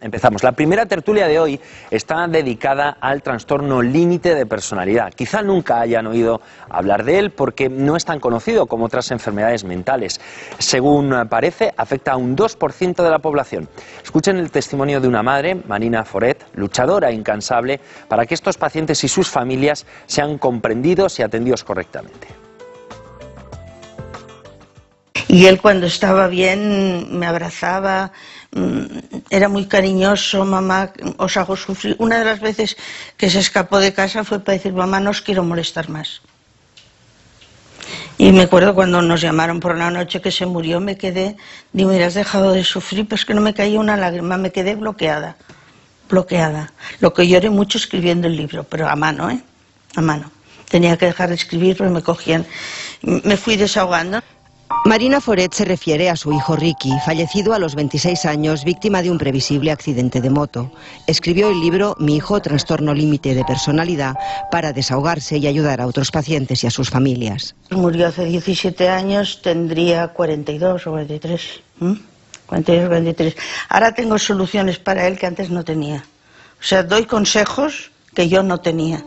Empezamos. La primera tertulia de hoy está dedicada al trastorno límite de personalidad. Quizá nunca hayan oído hablar de él porque no es tan conocido como otras enfermedades mentales. Según parece, afecta a un 2% de la población. Escuchen el testimonio de una madre, Marina Foret, luchadora incansable para que estos pacientes y sus familias sean comprendidos y atendidos correctamente. Y él, cuando estaba bien, me abrazaba, era muy cariñoso. Mamá, os hago sufrir. Una de las veces que se escapó de casa fue para decir: mamá, no os quiero molestar más. Y me acuerdo cuando nos llamaron por la noche que se murió, me quedé, digo: mira, has dejado de sufrir, pues que no me caía una lágrima, me quedé bloqueada. Lo que lloré mucho escribiendo el libro, pero a mano, a mano. Tenía que dejar de escribir porque me cogían, me fui desahogando. Marina Foret se refiere a su hijo Ricky, fallecido a los 26 años, víctima de un previsible accidente de moto. Escribió el libro Mi hijo, trastorno límite de personalidad, para desahogarse y ayudar a otros pacientes y a sus familias. Murió hace 17 años, tendría 42 o 43. 42 o 43. Ahora tengo soluciones para él que antes no tenía. O sea, doy consejos que yo no tenía.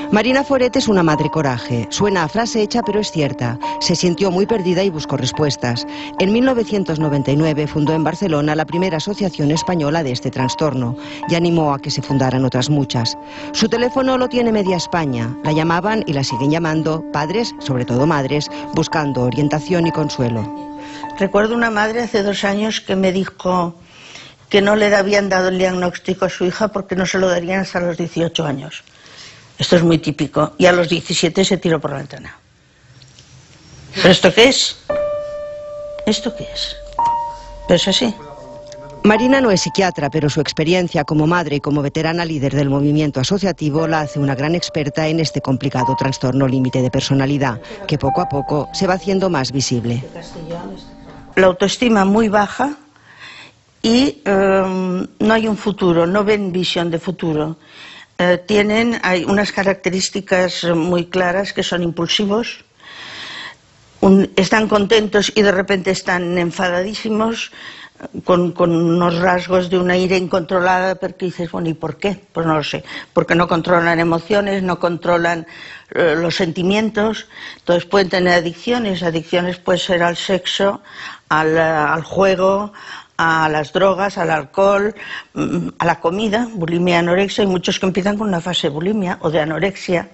Marina Foret es una madre coraje. Suena a frase hecha, pero es cierta. Se sintió muy perdida y buscó respuestas. En 1999 fundó en Barcelona la primera asociación española de este trastorno y animó a que se fundaran otras muchas. Su teléfono lo tiene media España. La llamaban y la siguen llamando padres, sobre todo madres, buscando orientación y consuelo. Recuerdo una madre hace 2 años que me dijo que no le habían dado el diagnóstico a su hija porque no se lo darían hasta los 18 años. Esto es muy típico. Y a los 17 se tiró por la ventana. ¿Pero esto qué es? ¿Esto qué es? Pero es así. Marina no es psiquiatra, pero su experiencia como madre y como veterana líder del movimiento asociativo la hace una gran experta en este complicado trastorno límite de personalidad, que poco a poco se va haciendo más visible. La autoestima muy baja y no hay un futuro, no ven visión de futuro. Hay unas características muy claras, que son impulsivos, están contentos y de repente están enfadadísimos, con unos rasgos de una ira incontrolada, porque dices, bueno, ¿y por qué? Pues no lo sé, porque no controlan emociones, no controlan los sentimientos. Entonces pueden tener adicciones pueden ser al sexo, al juego, a las drogas, al alcohol, a la comida, bulimia, anorexia. Hay muchos que empiezan con una fase de bulimia o de anorexia,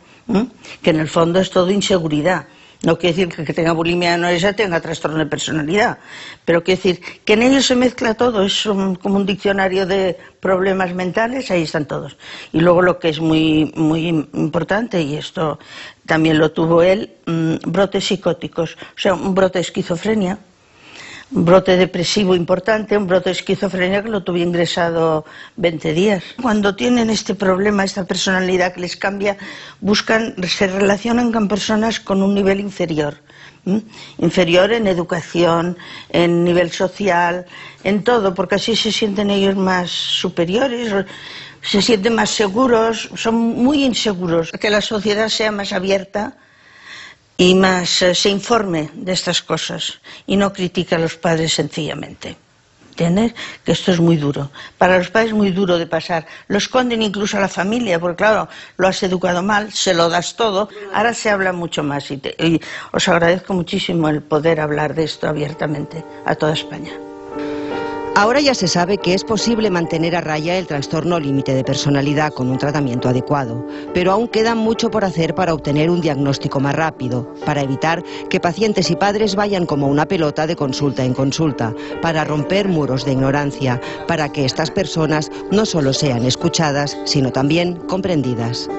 que en el fondo es todo inseguridad. No quiere decir que tenga bulimia y anorexia tenga trastorno de personalidad, pero quiere decir que en ellos se mezcla todo, es como un diccionario de problemas mentales, ahí están todos. Y luego lo que es muy, muy importante, y esto también lo tuvo él, brotes psicóticos, o sea, un brote de esquizofrenia, un brote depresivo importante, un brote de esquizofrenia que lo tuve ingresado 20 días. Cuando tienen este problema, esta personalidad que les cambia, se relacionan con personas con un nivel inferior. Inferior en educación, en nivel social, en todo, porque así se sienten ellos más superiores, se sienten más seguros, son muy inseguros. Que la sociedad sea más abierta y más se informe de estas cosas y no critique a los padres sencillamente. ¿Entiendes? Que esto es muy duro. Para los padres es muy duro de pasar. Lo esconden incluso a la familia, porque claro, lo has educado mal, se lo das todo. Ahora se habla mucho más y os agradezco muchísimo el poder hablar de esto abiertamente a toda España. Ahora ya se sabe que es posible mantener a raya el trastorno límite de personalidad con un tratamiento adecuado, pero aún queda mucho por hacer para obtener un diagnóstico más rápido, para evitar que pacientes y padres vayan como una pelota de consulta en consulta, para romper muros de ignorancia, para que estas personas no solo sean escuchadas, sino también comprendidas.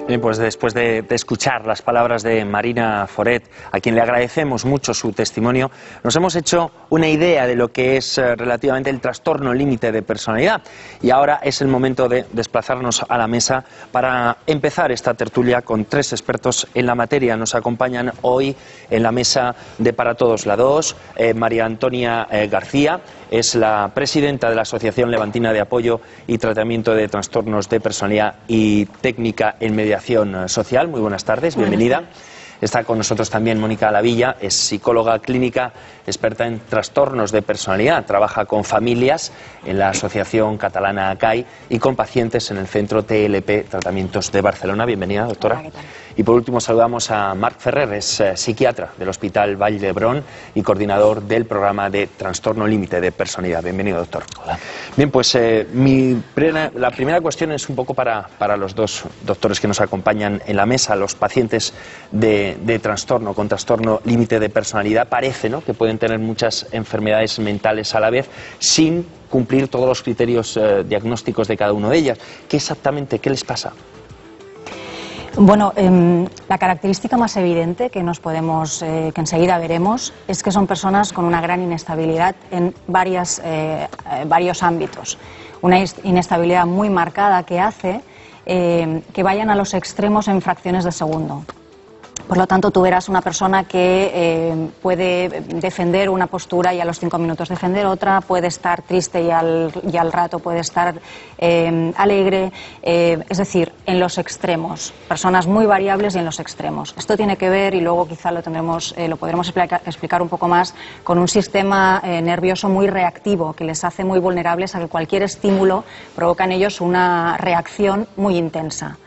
Bien, pues después de escuchar las palabras de Marina Foret, a quien le agradecemos mucho su testimonio, nos hemos hecho una idea de lo que es relativamente el trastorno límite de personalidad. Y ahora es el momento de desplazarnos a la mesa para empezar esta tertulia con 3 expertos en la materia. Nos acompañan hoy en la mesa de Para Todos la 2, María Antonia García, es la presidenta de la Asociación Levantina de Apoyo y Tratamiento de Trastornos de Personalidad y Técnica en Mediación Social. Muy buenas tardes, bienvenida. Está con nosotros también Mónica Lavilla, es psicóloga clínica, experta en trastornos de personalidad, trabaja con familias en la Asociación Catalana ACAI y con pacientes en el Centro TLP Tratamientos de Barcelona. Bienvenida, doctora. Hola, ¿qué tal? Y por último saludamos a Marc Ferrer, es psiquiatra del Hospital Vall d'Hebron y coordinador del programa de Trastorno Límite de Personalidad. Bienvenido, doctor. Hola. Bien, pues la primera cuestión es un poco para los dos doctores que nos acompañan en la mesa. Los pacientes de trastorno, con trastorno límite de personalidad, parece, ¿no?, que pueden tener muchas enfermedades mentales a la vez sin cumplir todos los criterios diagnósticos de cada uno de ellas. ¿Qué exactamente, qué les pasa? Bueno, la característica más evidente que que enseguida veremos es que son personas con una gran inestabilidad en varios ámbitos. Una inestabilidad muy marcada que hace que vayan a los extremos en fracciones de segundo. Por lo tanto, tú verás una persona que puede defender una postura y a los 5 minutos defender otra, puede estar triste y al rato puede estar alegre, es decir, en los extremos, personas muy variables y en los extremos. Esto tiene que ver, y luego quizá lo podremos explicar un poco más, con un sistema nervioso muy reactivo que les hace muy vulnerables a que cualquier estímulo provoca en ellos una reacción muy intensa.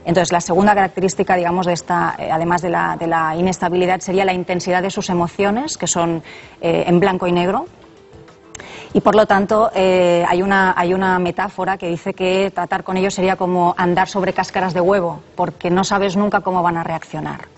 Entonces, la segunda característica, digamos, de esta, además de la inestabilidad, sería la intensidad de sus emociones, que son en blanco y negro. Y por lo tanto, hay una metáfora que dice que tratar con ellos sería como andar sobre cáscaras de huevo, porque no sabes nunca cómo van a reaccionar.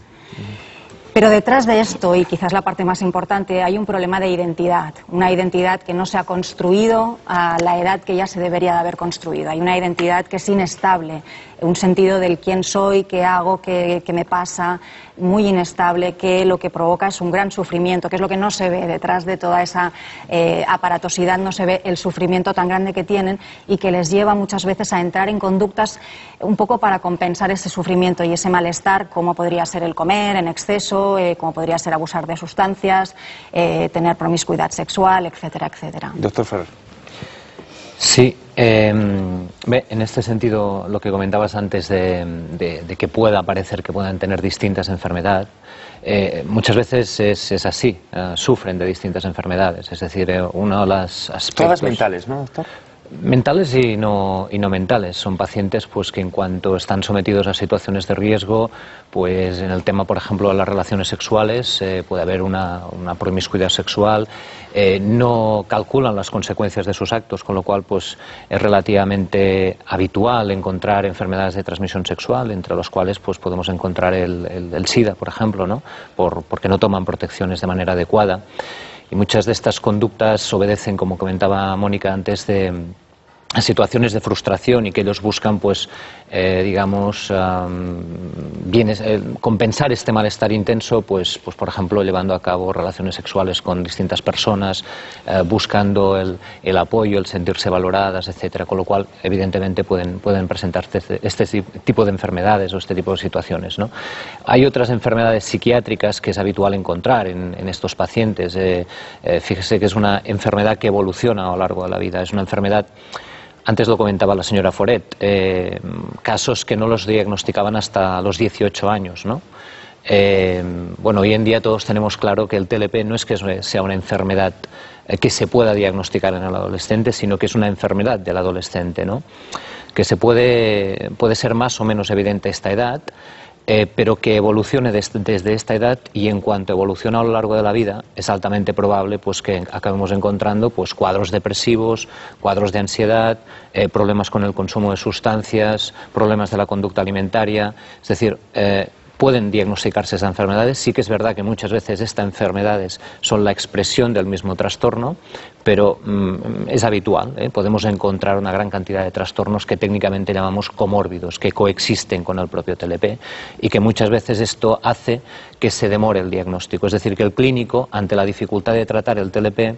Pero detrás de esto, y quizás la parte más importante, hay un problema de identidad. Una identidad que no se ha construido a la edad que ya se debería de haber construido. Hay una identidad que es inestable, un sentido del quién soy, qué hago, qué me pasa, muy inestable, que lo que provoca es un gran sufrimiento, que es lo que no se ve detrás de toda esa aparatosidad, no se ve el sufrimiento tan grande que tienen y que les lleva muchas veces a entrar en conductas un poco para compensar ese sufrimiento y ese malestar, como podría ser el comer en exceso, como podría ser abusar de sustancias, tener promiscuidad sexual, etcétera, etcétera. Doctor Ferrer. Sí, en este sentido, lo que comentabas antes de que pueda parecer que puedan tener distintas enfermedades, muchas veces es así, sufren de distintas enfermedades, es decir, uno de los aspectos... Todas mentales, ¿no, doctor? Mentales y no mentales. Son pacientes pues que en cuanto están sometidos a situaciones de riesgo, pues en el tema, por ejemplo, de las relaciones sexuales, puede haber una promiscuidad sexual, no calculan las consecuencias de sus actos, con lo cual pues es relativamente habitual encontrar enfermedades de transmisión sexual, entre los cuales pues podemos encontrar el SIDA, por ejemplo, ¿no? Porque no toman protecciones de manera adecuada. Y muchas de estas conductas obedecen, como comentaba Mónica antes, a situaciones de frustración y que ellos buscan, pues, compensar este malestar intenso, pues por ejemplo, llevando a cabo relaciones sexuales con distintas personas, buscando el apoyo, el sentirse valoradas, etcétera. Con lo cual, evidentemente, pueden presentarse este tipo de enfermedades o este tipo de situaciones, ¿no? Hay otras enfermedades psiquiátricas que es habitual encontrar en estos pacientes. Fíjese que es una enfermedad que evoluciona a lo largo de la vida. Es una enfermedad... Antes lo comentaba la señora Foret, casos que no los diagnosticaban hasta los 18 años, ¿no? Bueno, hoy en día todos tenemos claro que el TLP no es que sea una enfermedad que se pueda diagnosticar en el adolescente, sino que es una enfermedad del adolescente, ¿no? Que puede ser más o menos evidente a esta edad, pero que evolucione desde esta edad, y en cuanto evoluciona a lo largo de la vida es altamente probable pues que acabemos encontrando pues cuadros depresivos, cuadros de ansiedad, problemas con el consumo de sustancias, problemas de la conducta alimentaria. Es decir, pueden diagnosticarse esas enfermedades. Sí que es verdad que muchas veces estas enfermedades son la expresión del mismo trastorno, pero es habitual, podemos encontrar una gran cantidad de trastornos que técnicamente llamamos comórbidos, que coexisten con el propio TLP, y que muchas veces esto hace que se demore el diagnóstico. Es decir, que el clínico, ante la dificultad de tratar el TLP,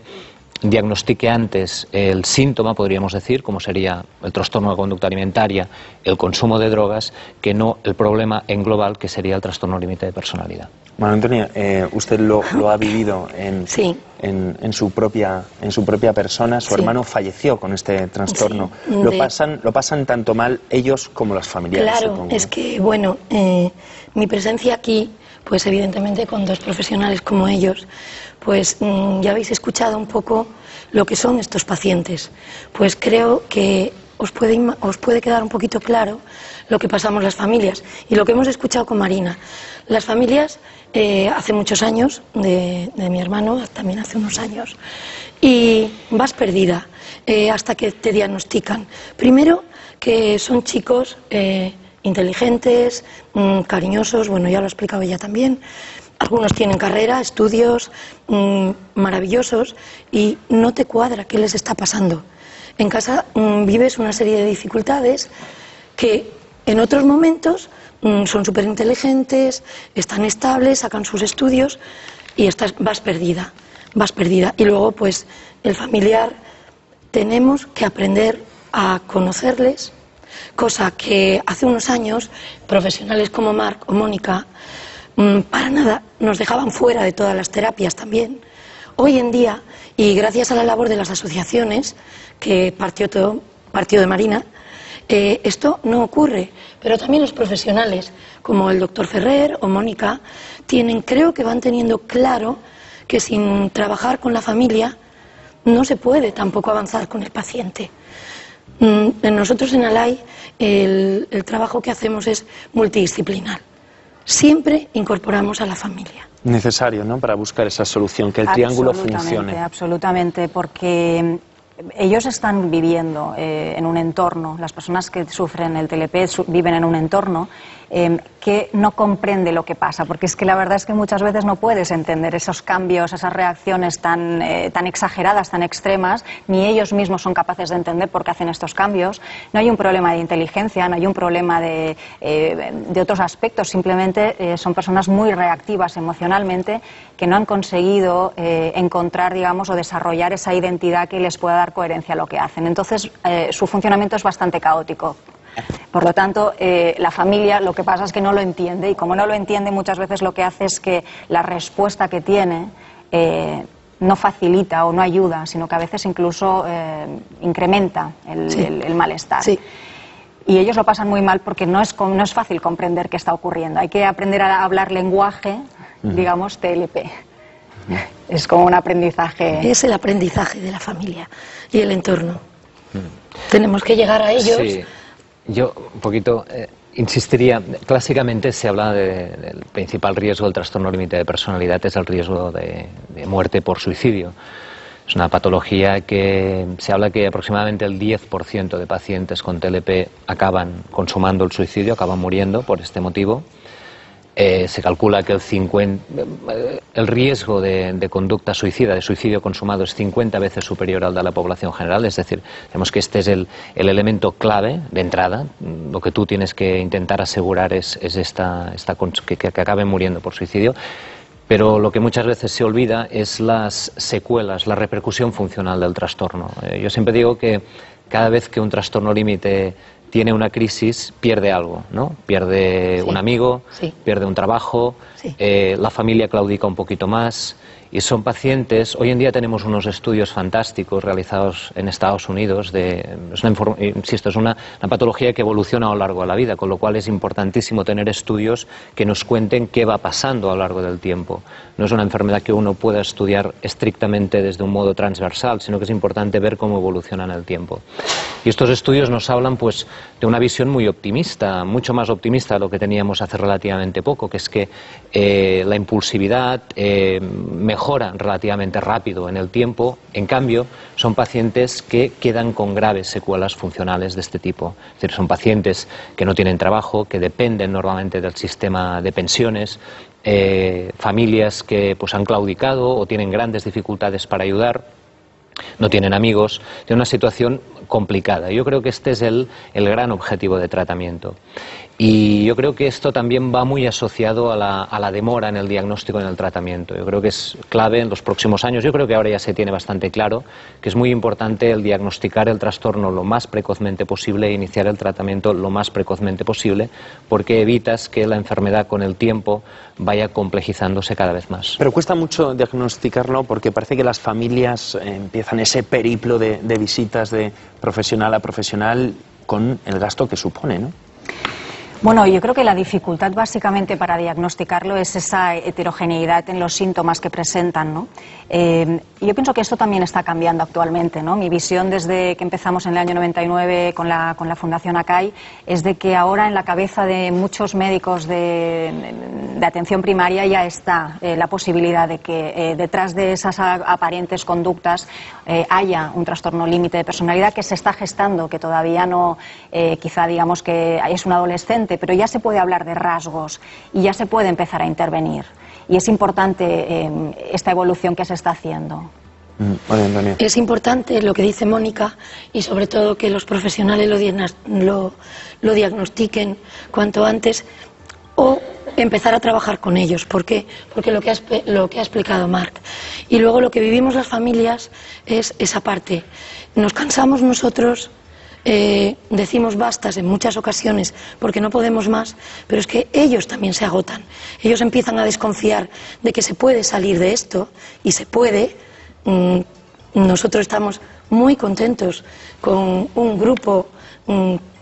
diagnostique antes el síntoma, podríamos decir, como sería el trastorno de conducta alimentaria, el consumo de drogas, que no el problema en global, que sería el trastorno límite de personalidad. Bueno, Antonia, usted lo ha vivido Sí. en su propia persona. Su hermano falleció con este trastorno. Sí, Lo pasan tanto mal ellos como los familiares, claro, supongo. es que, bueno, mi presencia aquí pues evidentemente con dos profesionales como ellos, pues ya habéis escuchado un poco lo que son estos pacientes. Pues creo que os puede quedar un poquito claro lo que pasamos las familias y lo que hemos escuchado con Marina. Las familias, hace muchos años, de mi hermano, también hace unos años, y vas perdida hasta que te diagnostican. Primero, que son chicos inteligentes, cariñosos, bueno, ya lo ha explicado ella también. Algunos tienen carrera, estudios maravillosos y no te cuadra qué les está pasando. En casa vives una serie de dificultades que en otros momentos son súper inteligentes, están estables, sacan sus estudios y vas perdida. Y luego, pues, el familiar, tenemos que aprender a conocerles, cosa que hace unos años profesionales como Marc o Mónica para nada nos dejaban fuera de todas las terapias también. Hoy en día, y gracias a la labor de las asociaciones, que partió de Marina, esto no ocurre, pero también los profesionales, como el doctor Ferrer o Mónica, creo que van teniendo claro que sin trabajar con la familia no se puede tampoco avanzar con el paciente. Nosotros en ALAI el trabajo que hacemos es multidisciplinar. Siempre incorporamos a la familia. Necesario, ¿no?, para buscar esa solución, que el triángulo funcione. Absolutamente, porque ellos están viviendo en un entorno, las personas que sufren el TLP viven en un entorno que no comprende lo que pasa, porque es que la verdad es que muchas veces no puedes entender esos cambios, esas reacciones tan exageradas, tan extremas, ni ellos mismos son capaces de entender por qué hacen estos cambios. No hay un problema de inteligencia, no hay un problema de otros aspectos, simplemente son personas muy reactivas emocionalmente que no han conseguido encontrar, digamos, o desarrollar esa identidad que les pueda dar coherencia a lo que hacen. Entonces, su funcionamiento es bastante caótico. Por lo tanto, la familia lo que pasa es que no lo entiende, y como no lo entiende, muchas veces lo que hace es que la respuesta que tiene no facilita o no ayuda, sino que a veces incluso incrementa el malestar. Sí. Y ellos lo pasan muy mal porque no es fácil comprender qué está ocurriendo. Hay que aprender a hablar lenguaje, digamos, TLP. Es como un aprendizaje. Es el aprendizaje de la familia y el entorno. Tenemos que llegar a ellos. Sí. Yo un poquito insistiría, clásicamente se habla del principal riesgo del trastorno límite de personalidad es el riesgo de muerte por suicidio. Es una patología que se habla que aproximadamente el 10% de pacientes con TLP acaban consumando el suicidio, acaban muriendo por este motivo. Se calcula que el riesgo de conducta suicida, de suicidio consumado, es 50 veces superior al de la población general. Es decir, vemos que este es el elemento clave de entrada. Lo que tú tienes que intentar asegurar es que acaben muriendo por suicidio. Pero lo que muchas veces se olvida es las secuelas, la repercusión funcional del trastorno. Yo siempre digo que cada vez que un trastorno límite tiene una crisis, pierde algo, ¿no? Pierde un amigo, pierde un trabajo, la familia claudica un poquito más. Y son pacientes, hoy en día tenemos unos estudios fantásticos realizados en Estados Unidos, insisto, es una patología que evoluciona a lo largo de la vida, con lo cual es importantísimo tener estudios que nos cuenten qué va pasando a lo largo del tiempo. No es una enfermedad que uno pueda estudiar estrictamente desde un modo transversal, sino que es importante ver cómo evoluciona en el tiempo. Y estos estudios nos hablan, pues, de una visión muy optimista, mucho más optimista de lo que teníamos hace relativamente poco, que es que la impulsividad mejora relativamente rápido en el tiempo. En cambio, son pacientes que quedan con graves secuelas funcionales de este tipo. Es decir, son pacientes que no tienen trabajo, que dependen normalmente del sistema de pensiones, familias que pues han claudicado o tienen grandes dificultades para ayudar, no tienen amigos, tienen una situación complicada. Yo creo que este es el gran objetivo de tratamiento. Y yo creo que esto también va muy asociado a la demora en el diagnóstico y en el tratamiento. Yo creo que es clave en los próximos años. Yo creo que ahora ya se tiene bastante claro que es muy importante el diagnosticar el trastorno lo más precozmente posible e iniciar el tratamiento lo más precozmente posible, porque evitas que la enfermedad con el tiempo vaya complejizándose cada vez más. Pero cuesta mucho diagnosticarlo porque parece que las familias empiezan ese periplo de visitas de profesional a profesional con el gasto que supone, ¿no? Bueno, yo creo que la dificultad básicamente para diagnosticarlo es esa heterogeneidad en los síntomas que presentan, ¿no? Yo pienso que esto también está cambiando actualmente, ¿no? Mi visión desde que empezamos en el año 99 con la Fundación ACAI es de que ahora en la cabeza de muchos médicos de atención primaria ya está la posibilidad de que detrás de esas aparentes conductas haya un trastorno límite de personalidad que se está gestando, que todavía no, quizá digamos que es un adolescente, pero ya se puede hablar de rasgos y ya se puede empezar a intervenir. Y es importante esta evolución que se está haciendo. Es importante lo que dice Mónica y sobre todo que los profesionales lo diagnostiquen cuanto antes o empezar a trabajar con ellos. ¿Por qué? Porque lo que ha explicado Marc. Y luego lo que vivimos las familias es esa parte. Nos cansamos nosotros. Decimos bastas en muchas ocasiones porque no podemos más, pero es que ellos también se agotan. Ellos empiezan a desconfiar de que se puede salir de esto y se puede. Nosotros estamos muy contentos con un grupo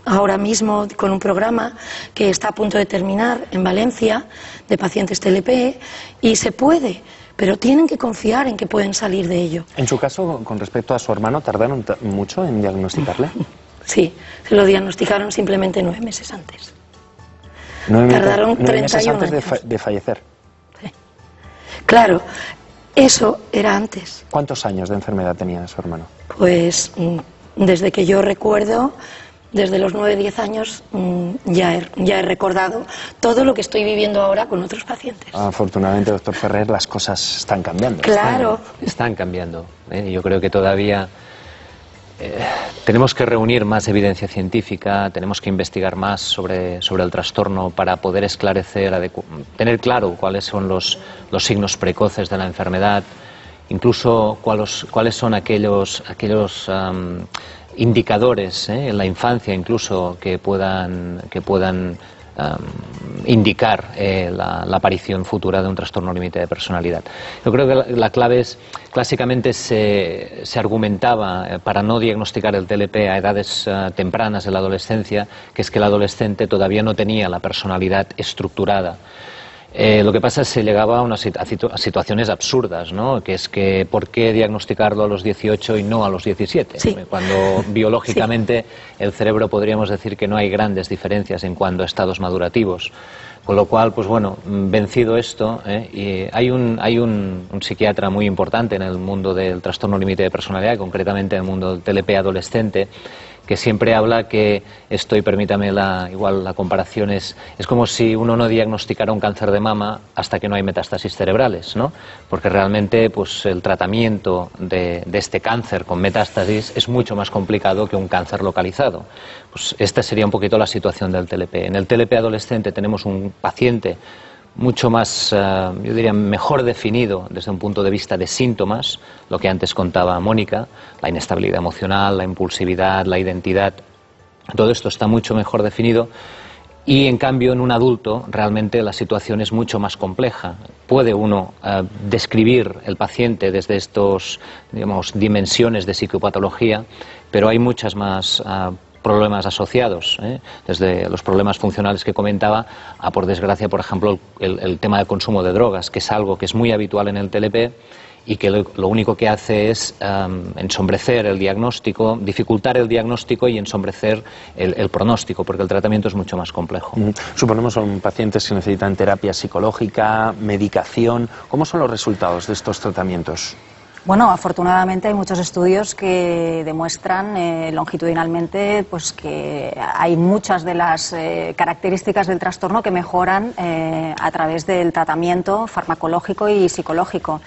ahora mismo, con un programa que está a punto de terminar en Valencia de pacientes TLP y se puede. Pero tienen que confiar en que pueden salir de ello. En su caso, con respecto a su hermano, ¿tardaron mucho en diagnosticarle? Sí, se lo diagnosticaron simplemente 9 meses antes. Tardaron 31 meses antes años. de fallecer. Sí. Claro, eso era antes. ¿Cuántos años de enfermedad tenía su hermano? Pues desde que yo recuerdo, desde los 9-10 años, ya he recordado todo lo que estoy viviendo ahora con otros pacientes. Afortunadamente, doctor Ferrer, las cosas están cambiando. Claro. Están cambiando. Yo creo que todavía tenemos que reunir más evidencia científica, tenemos que investigar más sobre el trastorno para poder esclarecer, tener claro cuáles son los signos precoces de la enfermedad, incluso cuáles son aquellos indicadores en la infancia incluso que puedan indicar la aparición futura de un trastorno límite de personalidad. Yo creo que la clave es, clásicamente se argumentaba para no diagnosticar el TLP a edades tempranas de la adolescencia, que es que el adolescente todavía no tenía la personalidad estructurada. Lo que pasa es que se llegaba a situaciones absurdas, ¿no? Que es que ¿por qué diagnosticarlo a los 18 y no a los 17? Sí. Cuando biológicamente el cerebro podríamos decir que no hay grandes diferencias en cuanto a estados madurativos. Con lo cual, pues bueno, vencido esto, y hay un psiquiatra muy importante en el mundo del trastorno límite de personalidad, concretamente en el mundo del TLP adolescente, que siempre habla que esto, y permítame igual la comparación, es como si uno no diagnosticara un cáncer de mama hasta que no hay metástasis cerebrales, ¿no? Porque realmente pues el tratamiento de este cáncer con metástasis es mucho más complicado que un cáncer localizado. Pues esta sería un poquito la situación del TLP. En el TLP adolescente tenemos un paciente mucho más, yo diría, mejor definido desde un punto de vista de síntomas, lo que antes contaba Mónica, la inestabilidad emocional, la impulsividad, la identidad, todo esto está mucho mejor definido. Y en cambio en un adulto realmente la situación es mucho más compleja. Puede uno describir el paciente desde estos, digamos, dimensiones de psicopatología, pero hay muchas más problemas asociados, desde los problemas funcionales que comentaba a, por desgracia, por ejemplo, el tema del consumo de drogas, que es algo que es muy habitual en el TLP y que lo único que hace es ensombrecer el diagnóstico, dificultar el diagnóstico y ensombrecer el pronóstico, porque el tratamiento es mucho más complejo. Suponemos son pacientes que necesitan terapia psicológica, medicación. ¿Cómo son los resultados de estos tratamientos? Bueno, afortunadamente hay muchos estudios que demuestran longitudinalmente pues que hay muchas de las características del trastorno que mejoran a través del tratamiento farmacológico y psicológico.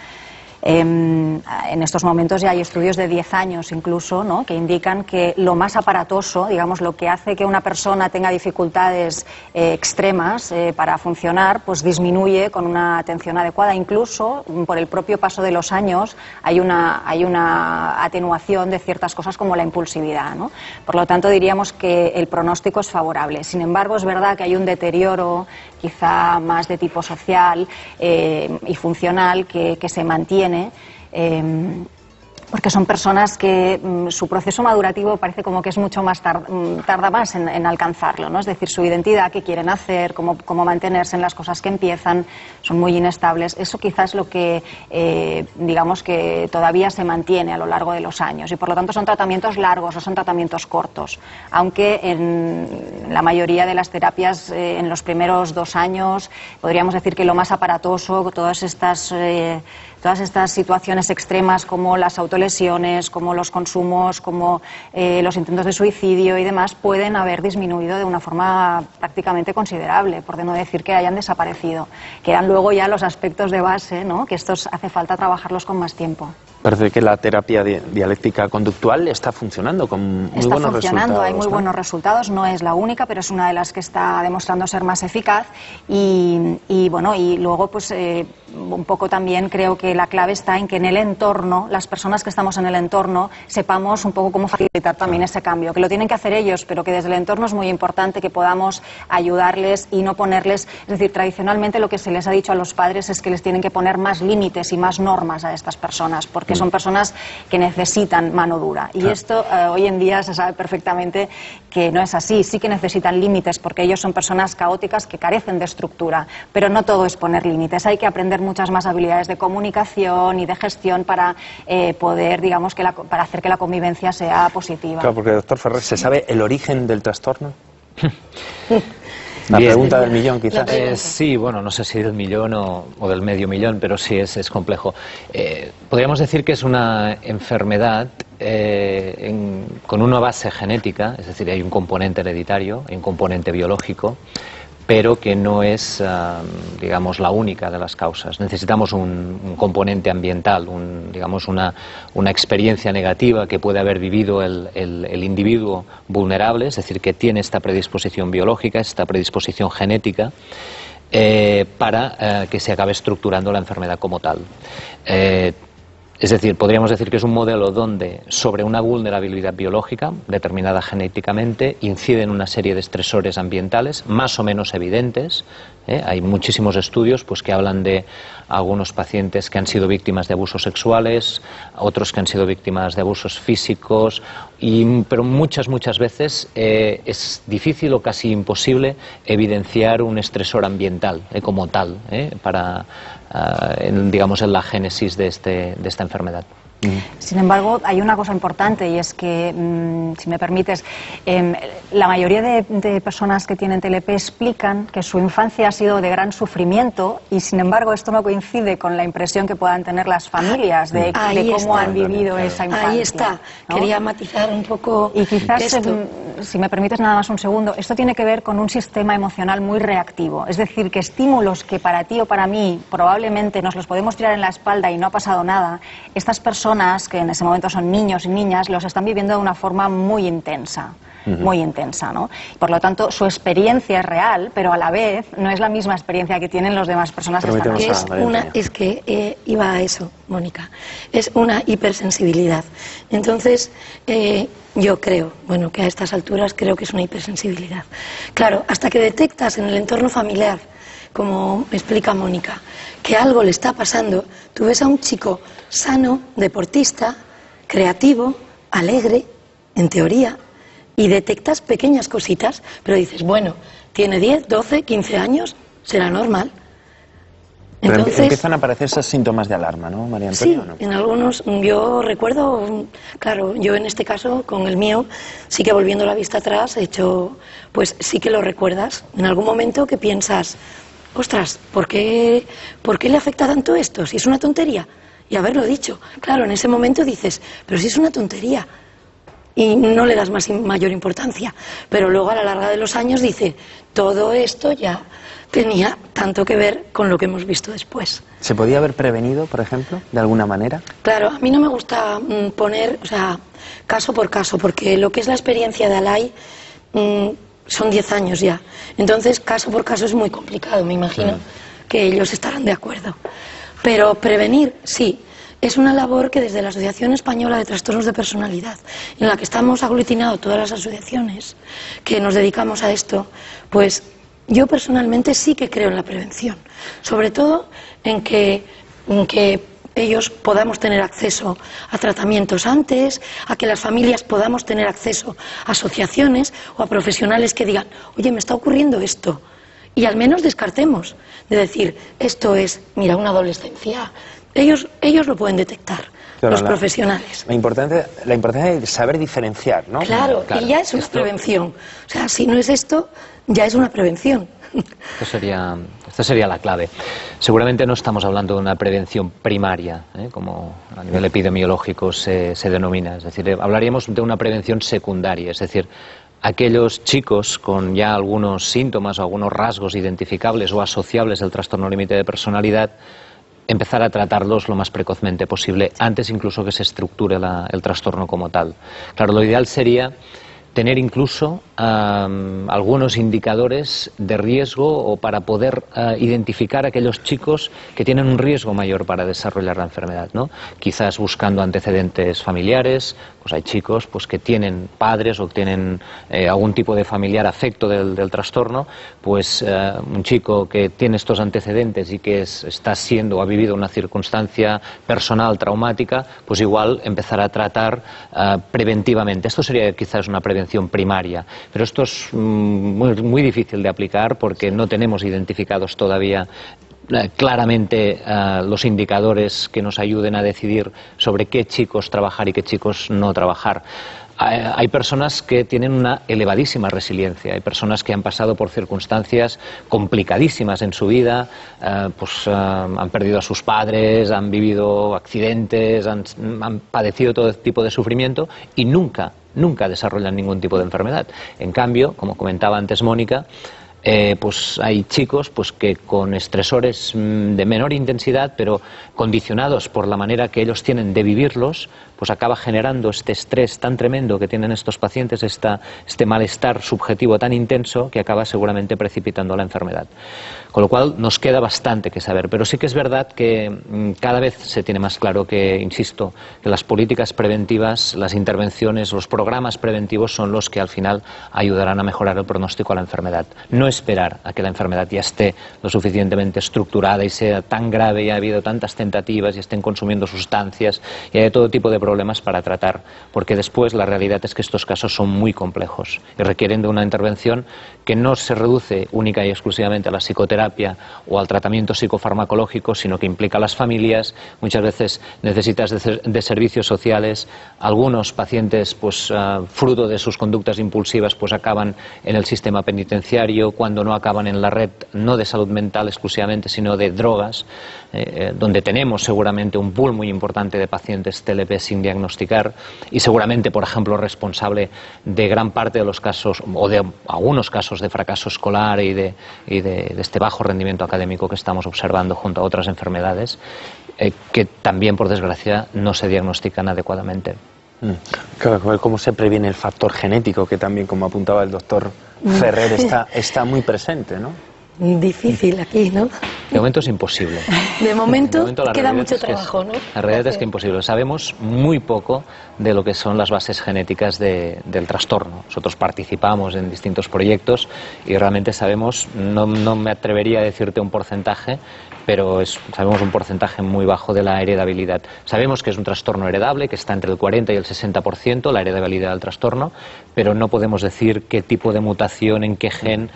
En estos momentos ya hay estudios de 10 años incluso, ¿no?, que indican que lo más aparatoso, digamos, lo que hace que una persona tenga dificultades extremas para funcionar, pues disminuye con una atención adecuada. Incluso por el propio paso de los años hay una atenuación de ciertas cosas como la impulsividad, ¿no? Por lo tanto diríamos que el pronóstico es favorable. Sin embargo, es verdad que hay un deterioro quizá más de tipo social y funcional que se mantiene. porque son personas que su proceso madurativo parece como que es mucho más tarda más en alcanzarlo, ¿no? Es decir, su identidad, qué quieren hacer, cómo mantenerse en las cosas que empiezan, son muy inestables. Eso quizás es lo que, digamos, que todavía se mantiene a lo largo de los años, y por lo tanto son tratamientos largos, no son tratamientos cortos, aunque en la mayoría de las terapias en los primeros 2 años podríamos decir que lo más aparatoso, todas estas situaciones extremas como las autolesiones, como los consumos, como los intentos de suicidio y demás, pueden haber disminuido de una forma prácticamente considerable, por no decir que hayan desaparecido. Quedan luego ya los aspectos de base, ¿no? Que estos hace falta trabajarlos con más tiempo. Parece que la terapia dialéctica conductual está funcionando con muy buenos resultados. Hay muy buenos resultados, no es la única, pero es una de las que está demostrando ser más eficaz y bueno, y luego pues un poco también creo que la clave está en que en el entorno, las personas que estamos en el entorno, sepamos un poco cómo facilitar también ese cambio, que lo tienen que hacer ellos, pero que desde el entorno es muy importante que podamos ayudarles y no ponerles, es decir, tradicionalmente lo que se les ha dicho a los padres es que les tienen que poner más límites y más normas a estas personas, porque son personas que necesitan mano dura. Y esto hoy en día se sabe perfectamente que no es así. Sí que necesitan límites porque ellos son personas caóticas que carecen de estructura, pero no todo es poner límites. Hay que aprender muchas más habilidades de comunicación y de gestión para poder, digamos, para hacer que la convivencia sea positiva. Claro, porque, doctor Ferrer, ¿se sabe el origen del trastorno? La pregunta del millón, quizás. Sí, bueno, no sé si del millón o del medio millón, pero sí es complejo. Podríamos decir que es una enfermedad con una base genética, es decir, hay un componente hereditario, hay un componente biológico, pero que no es, digamos, la única de las causas. Necesitamos un componente ambiental, digamos, una experiencia negativa que puede haber vivido el individuo vulnerable, es decir, que tiene esta predisposición biológica, esta predisposición genética, para que se acabe estructurando la enfermedad como tal. Es decir, podríamos decir que es un modelo donde sobre una vulnerabilidad biológica determinada genéticamente inciden una serie de estresores ambientales más o menos evidentes. Hay muchísimos estudios pues, que hablan de algunos pacientes que han sido víctimas de abusos sexuales, otros que han sido víctimas de abusos físicos, pero muchas veces es difícil o casi imposible evidenciar un estresor ambiental como tal digamos, en la génesis de esta enfermedad. Sin embargo, hay una cosa importante y es que, si me permites, la mayoría de personas que tienen TLP explican que su infancia ha sido de gran sufrimiento y, sin embargo, esto no coincide con la impresión que puedan tener las familias de cómo han vivido esa infancia. Ahí está. ¿No? Quería matizar un poco y quizás esto. Si me permites nada más un segundo, esto tiene que ver con un sistema emocional muy reactivo. Es decir, que estímulos que para ti o para mí probablemente nos los podemos tirar en la espalda y no ha pasado nada, estas personas que en ese momento son niños y niñas los están viviendo de una forma muy intensa. Muy intensa, ¿no? Por lo tanto, su experiencia es real, pero a la vez no es la misma experiencia que tienen las demás personas que están aquí. Iba a eso, Mónica. Es una hipersensibilidad. Entonces, yo creo, bueno, que a estas alturas creo que es una hipersensibilidad. Claro, hasta que detectas en el entorno familiar, como me explica Mónica, que algo le está pasando, tú ves a un chico sano, deportista, creativo, alegre, en teoría, y detectas pequeñas cositas, pero dices, bueno, tiene 10, 12, 15 años, será normal. Entonces, pero empiezan a aparecer esos síntomas de alarma, ¿no, María Antonia? Sí, ¿no? En algunos, yo recuerdo, claro, yo en este caso, con el mío, sí que volviendo la vista atrás, he hecho, pues sí que lo recuerdas, en algún momento que piensas, ostras, ¿por qué le afecta tanto esto? Si es una tontería. Y haberlo dicho, claro, en ese momento dices, pero si es una tontería. Y no le das mayor importancia. Pero luego a la larga de los años dice, todo esto ya tenía tanto que ver con lo que hemos visto después. ¿Se podía haber prevenido, por ejemplo, de alguna manera? Claro, a mí no me gusta poner, o sea, caso por caso, porque lo que es la experiencia de Alay son 10 años ya. Entonces, caso por caso es muy complicado, me imagino que ellos estarán de acuerdo. Pero prevenir, sí. Es una labor que desde la Asociación Española de Trastornos de Personalidad, en la que estamos aglutinados todas las asociaciones que nos dedicamos a esto, pues yo personalmente sí que creo en la prevención. Sobre todo en que ellos podamos tener acceso a tratamientos antes, a que las familias podamos tener acceso a asociaciones o a profesionales que digan, oye, me está ocurriendo esto, y al menos descartemos de decir, esto es, mira, una adolescencia. Ellos lo pueden detectar, claro, los profesionales. La importancia de saber diferenciar, ¿no? Claro, y ya es una prevención. O sea, si no es esto, ya es una prevención. Esta sería la clave. Seguramente no estamos hablando de una prevención primaria, como a nivel epidemiológico se denomina. Es decir, hablaríamos de una prevención secundaria, es decir, aquellos chicos con ya algunos síntomas o algunos rasgos identificables o asociables del trastorno límite de personalidad, empezar a tratarlos lo más precozmente posible, antes incluso que se estructure el trastorno como tal. Claro, lo ideal sería tener incluso algunos indicadores de riesgo o para poder identificar a aquellos chicos que tienen un riesgo mayor para desarrollar la enfermedad, ¿no? Quizás buscando antecedentes familiares, pues hay chicos pues que tienen padres o tienen algún tipo de familiar afecto del trastorno, pues un chico que tiene estos antecedentes y que está siendo o ha vivido una circunstancia personal traumática, pues igual empezar a tratar preventivamente. Esto sería quizás una prevención primaria, pero esto es muy difícil de aplicar porque no tenemos identificados todavía claramente los indicadores que nos ayuden a decidir sobre qué chicos trabajar y qué chicos no trabajar. Hay personas que tienen una elevadísima resiliencia, hay personas que han pasado por circunstancias complicadísimas en su vida, han perdido a sus padres, han vivido accidentes, han padecido todo tipo de sufrimiento y nunca desarrollan ningún tipo de enfermedad. En cambio, como comentaba antes Mónica, pues hay chicos pues que con estresores de menor intensidad, pero condicionados por la manera que ellos tienen de vivirlos, pues acaba generando este estrés tan tremendo que tienen estos pacientes, este malestar subjetivo tan intenso que acaba seguramente precipitando la enfermedad. Con lo cual nos queda bastante que saber, pero sí que es verdad que cada vez se tiene más claro que, insisto, que las políticas preventivas, las intervenciones, los programas preventivos son los que al final ayudarán a mejorar el pronóstico a la enfermedad. No esperar a que la enfermedad ya esté lo suficientemente estructurada y sea tan grave y ha habido tantas tentativas y estén consumiendo sustancias y hay todo tipo de problemas para tratar, porque después la realidad es que estos casos son muy complejos y requieren de una intervención que no se reduce única y exclusivamente a la psicoterapia o al tratamiento psicofarmacológico, sino que implica a las familias. Muchas veces necesitas de servicios sociales. Algunos pacientes, pues fruto de sus conductas impulsivas, pues acaban en el sistema penitenciario, cuando no acaban en la red, no de salud mental exclusivamente, sino de drogas, donde tenemos seguramente un pool muy importante de pacientes TLP sin diagnosticar y seguramente, por ejemplo, responsable de gran parte de los casos o de algunos casos de fracaso escolar y de este bajo rendimiento académico que estamos observando junto a otras enfermedades que también, por desgracia, no se diagnostican adecuadamente. Claro, cómo se previene el factor genético, que también, como apuntaba el doctor Ferrer, está muy presente, ¿no? Difícil aquí, ¿no? De momento es imposible. De momento queda mucho trabajo, ¿no? La realidad es que es imposible. Sabemos muy poco de lo que son las bases genéticas del trastorno. Nosotros participamos en distintos proyectos y realmente sabemos, no me atrevería a decirte un porcentaje, pero sabemos un porcentaje muy bajo de la heredabilidad. Sabemos que es un trastorno heredable, que está entre el 40 y el 60%, la heredabilidad del trastorno, pero no podemos decir qué tipo de mutación, en qué gen.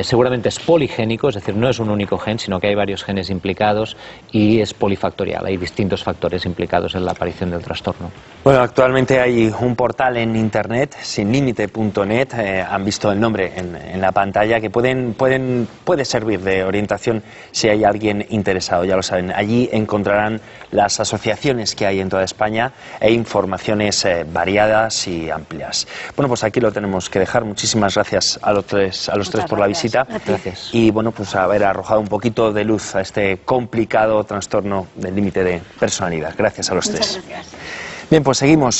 Seguramente es poligénico, es decir, no es un único gen, sino que hay varios genes implicados y es polifactorial, hay distintos factores implicados en la aparición del trastorno. Bueno, actualmente hay un portal en internet, sinlimite.net, han visto el nombre en la pantalla, que puede servir de orientación si hay alguien interesado, ya lo saben. Allí encontrarán las asociaciones que hay en toda España e informaciones variadas y amplias. Bueno, pues aquí lo tenemos que dejar. Muchísimas gracias a los tres por la visita. Gracias. Y bueno, pues haber arrojado un poquito de luz a este complicado trastorno del límite de personalidad. Gracias a los tres. Muchas gracias. Bien, pues seguimos.